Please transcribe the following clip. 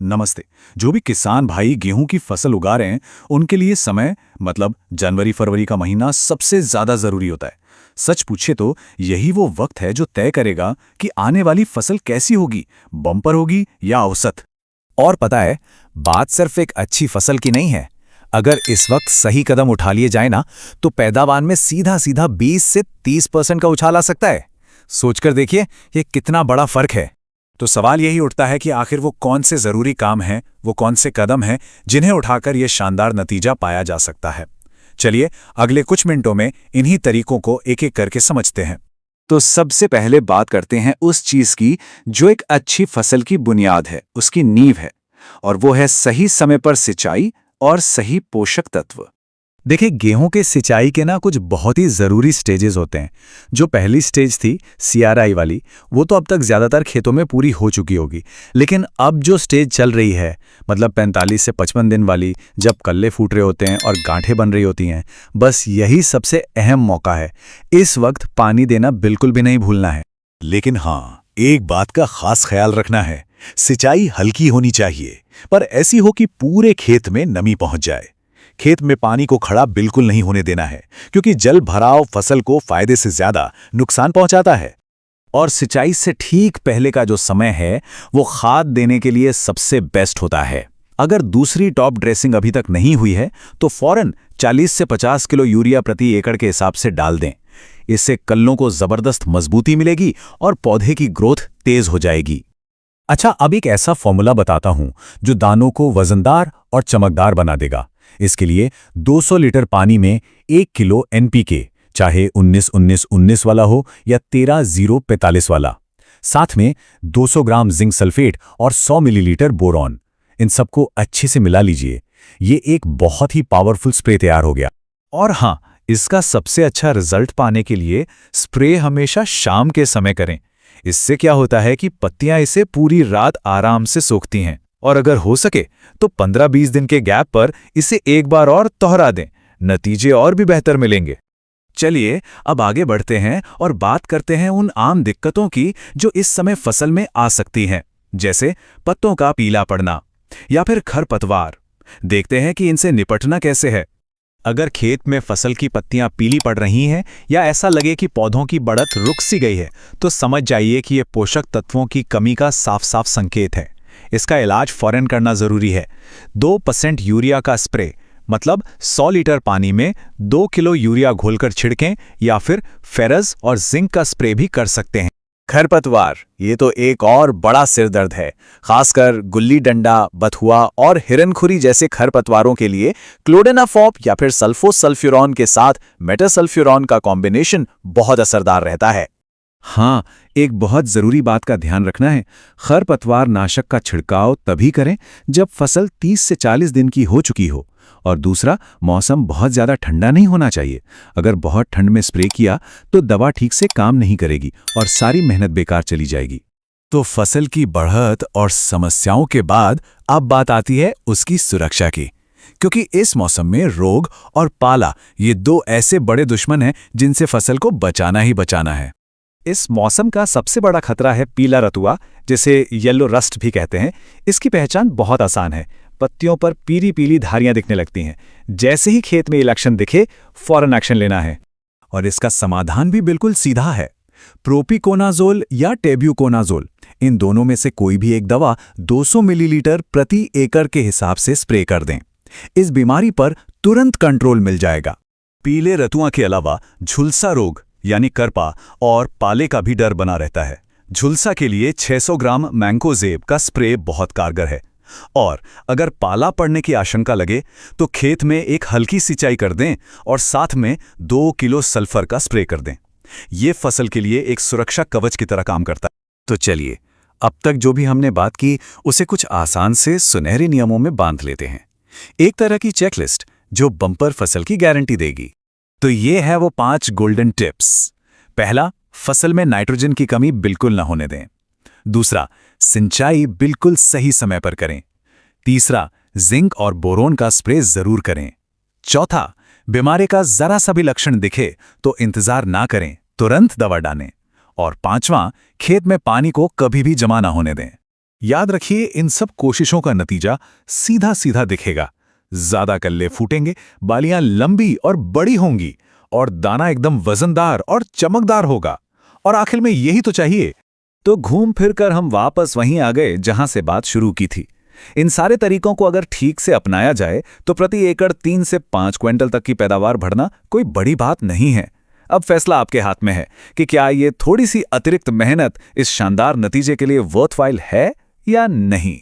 नमस्ते। जो भी किसान भाई गेहूं की फसल उगा रहे हैं, उनके लिए समय मतलब जनवरी-फरवरी का महीना सबसे ज्यादा जरूरी होता है। सच पूछे तो यही वो वक्त है जो तय करेगा कि आने वाली फसल कैसी होगी, बम्पर होगी या औसत। और पता है, बात सिर्फ एक अच्छी फसल की नहीं है। अगर इस वक्त सही कदम उठा लिए जाए ना, तो पैदावार में सीधा सीधा 20 से 30% का उछाल आ सकता है। सोचकर देखिए, ये कितना बड़ा फर्क है। तो सवाल यही उठता है कि आखिर वो कौन से जरूरी काम हैं, वो कौन से कदम हैं जिन्हें उठाकर ये शानदार नतीजा पाया जा सकता है। चलिए अगले कुछ मिनटों में इन्हीं तरीकों को एक एक करके समझते हैं। तो सबसे पहले बात करते हैं उस चीज की जो एक अच्छी फसल की बुनियाद है, उसकी नींव है, और वो है सही समय पर सिंचाई और सही पोषक तत्व। देखिए, गेहूं के सिंचाई के ना कुछ बहुत ही ज़रूरी स्टेजेस होते हैं। जो पहली स्टेज थी सीआरआई वाली, वो तो अब तक ज़्यादातर खेतों में पूरी हो चुकी होगी। लेकिन अब जो स्टेज चल रही है, मतलब 45 से 55 दिन वाली, जब कल्ले फूट रहे होते हैं और गांठें बन रही होती हैं, बस यही सबसे अहम मौका है। इस वक्त पानी देना बिल्कुल भी नहीं भूलना है। लेकिन हाँ, एक बात का खास ख्याल रखना है। सिंचाई हल्की होनी चाहिए, पर ऐसी हो कि पूरे खेत में नमी पहुंच जाए। खेत में पानी को खड़ा बिल्कुल नहीं होने देना है, क्योंकि जल भराव फसल को फायदे से ज्यादा नुकसान पहुंचाता है। और सिंचाई से ठीक पहले का जो समय है, वो खाद देने के लिए सबसे बेस्ट होता है। अगर दूसरी टॉप ड्रेसिंग अभी तक नहीं हुई है, तो फौरन 40 से 50 किलो यूरिया प्रति एकड़ के हिसाब से डाल दें। इससे कल्लों को जबरदस्त मजबूती मिलेगी और पौधे की ग्रोथ तेज हो जाएगी। अच्छा, अब एक ऐसा फॉर्मूला बताता हूं जो दानों को वजनदार और चमकदार बना देगा। इसके लिए 200 लीटर पानी में 1 किलो एनपीके, चाहे 19-19-19 वाला हो या 13-0-45 वाला, साथ में 200 ग्राम जिंक सल्फेट और 100 मिलीलीटर बोरॉन, इन सबको अच्छे से मिला लीजिए। ये एक बहुत ही पावरफुल स्प्रे तैयार हो गया। और हाँ, इसका सबसे अच्छा रिजल्ट पाने के लिए स्प्रे हमेशा शाम के समय करें। इससे क्या होता है कि पत्तियां इसे पूरी रात आराम से सोखती हैं। और अगर हो सके तो 15-20 दिन के गैप पर इसे एक बार और दोहरा दें, नतीजे और भी बेहतर मिलेंगे। चलिए अब आगे बढ़ते हैं और बात करते हैं उन आम दिक्कतों की जो इस समय फसल में आ सकती हैं, जैसे पत्तों का पीला पड़ना या फिर खरपतवार। देखते हैं कि इनसे निपटना कैसे है। अगर खेत में फसल की पत्तियां पीली पड़ रही हैं या ऐसा लगे कि पौधों की बढ़त रुक सी गई है, तो समझ जाइए कि ये पोषक तत्वों की कमी का साफ साफ संकेत है। इसका इलाज फौरन करना जरूरी है। 2% यूरिया का स्प्रे, मतलब 100 लीटर पानी में 2 किलो यूरिया घोलकर छिड़कें, या फिर फेरस और जिंक का स्प्रे भी कर सकते हैं। खरपतवार, ये तो एक और बड़ा सिरदर्द है। खासकर गुल्ली डंडा, बथुआ और हिरनखुरी जैसे खरपतवारों के लिए क्लोडेनाफॉप या फिर सल्फोसल्फ्यूरॉन के साथ मेटासल्फ्यूरॉन का कॉम्बिनेशन बहुत असरदार रहता है। हाँ, एक बहुत जरूरी बात का ध्यान रखना है। खरपतवार नाशक का छिड़काव तभी करें जब फसल 30 से 40 दिन की हो चुकी हो, और दूसरा, मौसम बहुत ज्यादा ठंडा नहीं होना चाहिए। अगर बहुत ठंड में स्प्रे किया तो दवा ठीक से काम नहीं करेगी और सारी मेहनत बेकार चली जाएगी। तो फसल की बढ़त और समस्याओं के बाद अब बात आती है उसकी सुरक्षा की, क्योंकि इस मौसम में रोग और पाला, ये दो ऐसे बड़े दुश्मन हैं जिनसे फसल को बचाना ही बचाना है। इस मौसम का सबसे बड़ा खतरा है पीला रतुआ, जिसे येलो रस्ट भी कहते हैं। इसकी पहचान बहुत आसान है। पत्तियों पर पीली पीली धारियां दिखने लगती हैं। जैसे ही खेत में ये लक्षण दिखे, फौरन एक्शन लेना है। और इसका समाधान भी बिल्कुल सीधा है। प्रोपिकोनाजोल या टेब्यूकोनाजोल, इन दोनों में से कोई भी एक दवा 200 मिलीलीटर प्रति एकड़ के हिसाब से स्प्रे कर दें। इस बीमारी पर तुरंत कंट्रोल मिल जाएगा। पीले रतुआ के अलावा झुलसा रोग यानी करपा और पाले का भी डर बना रहता है। झुलसा के लिए 600 ग्राम मैंकोजेब का स्प्रे बहुत कारगर है। और अगर पाला पड़ने की आशंका लगे तो खेत में एक हल्की सिंचाई कर दें और साथ में 2 किलो सल्फर का स्प्रे कर दें। ये फसल के लिए एक सुरक्षा कवच की तरह काम करता है। तो चलिए, अब तक जो भी हमने बात की उसे कुछ आसान से सुनहरे नियमों में बांध लेते हैं। एक तरह की चेकलिस्ट जो बम्पर फसल की गारंटी देगी। तो ये है वो 5 गोल्डन टिप्स। पहला, फसल में नाइट्रोजन की कमी बिल्कुल न होने दें। दूसरा, सिंचाई बिल्कुल सही समय पर करें। तीसरा, जिंक और बोरोन का स्प्रे जरूर करें। चौथा, बीमारी का जरा सा भी लक्षण दिखे तो इंतजार ना करें, तुरंत दवा डालें। और पांचवां, खेत में पानी को कभी भी जमा ना होने दें। याद रखिए, इन सब कोशिशों का नतीजा सीधा सीधा दिखेगा। ज्यादा कल्ले फूटेंगे, बालियां लंबी और बड़ी होंगी, और दाना एकदम वजनदार और चमकदार होगा। और आखिर में यही तो चाहिए। तो घूम फिर कर हम वापस वहीं आ गए जहां से बात शुरू की थी। इन सारे तरीकों को अगर ठीक से अपनाया जाए तो प्रति एकड़ 3 से 5 क्विंटल तक की पैदावार बढ़ना कोई बड़ी बात नहीं है। अब फैसला आपके हाथ में है कि क्या ये थोड़ी सी अतिरिक्त मेहनत इस शानदार नतीजे के लिए वर्थवाइल है या नहीं।